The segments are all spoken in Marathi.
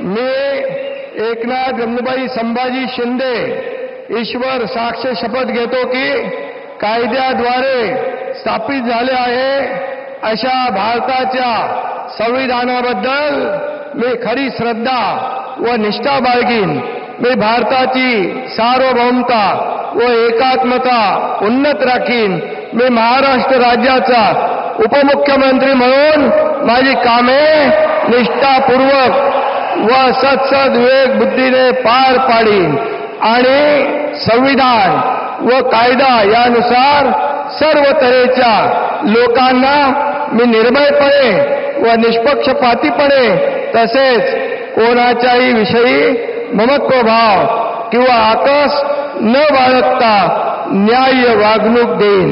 मी एकनाथ गंगूबाई संभाजी शिंदे ईश्वर साक्ष शपथ घेतो की कायद्याद्वारे स्थापित झाले आहे अशा भारताच्या संविधानाबद्दल मी खरी श्रद्धा व निष्ठा बाळगीन. मी भारताची सार्वभौमता व एकात्मता उन्नत राखीन. मी महाराष्ट्र राज्याचा उपमुख्यमंत्री म्हणून माझी कामे निष्ठापूर्वक व सत्सद विवेक बुद्धीने पार पाडीन आणि संविधान व कायदा यानुसार सर्व तऱ्हेच्या लोकांना मी निर्भयपणे व निष्पक्षपातीपणे तसेच कोणाच्याही विषयी ममत्वभाव किंवा आकस न बाळगता न्याय्य वागणूक देईन.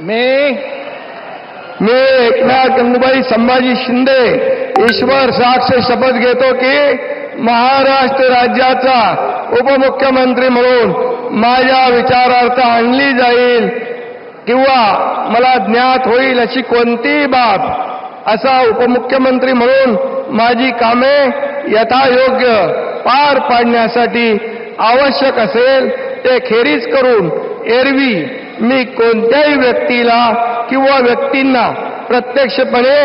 मी एकनाथ गंगूबाई संभाजी शिंदे ईश्वर साक्ष शपथ घेतो की महाराष्ट्र राज्याचा उपमुख्यमंत्री म्हणून माझ्या विचारार्थ आणली जाईल किंवा मला ज्ञात होईल अशी कोणतीही बाब असा उपमुख्यमंत्री म्हणून माझी कामे यथायोग्य पार पाडण्यासाठी आवश्यक असेल ते खेरीज करून एरवी मी कोणत्याही व्यक्तीला किंवा व्यक्तींना प्रत्यक्षपणे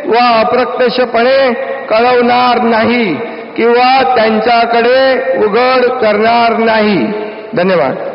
व अप्रत्यक्षपणे कळवणार नाही किंवा त्यांच्याकडे उघड करणार नाही. धन्यवाद.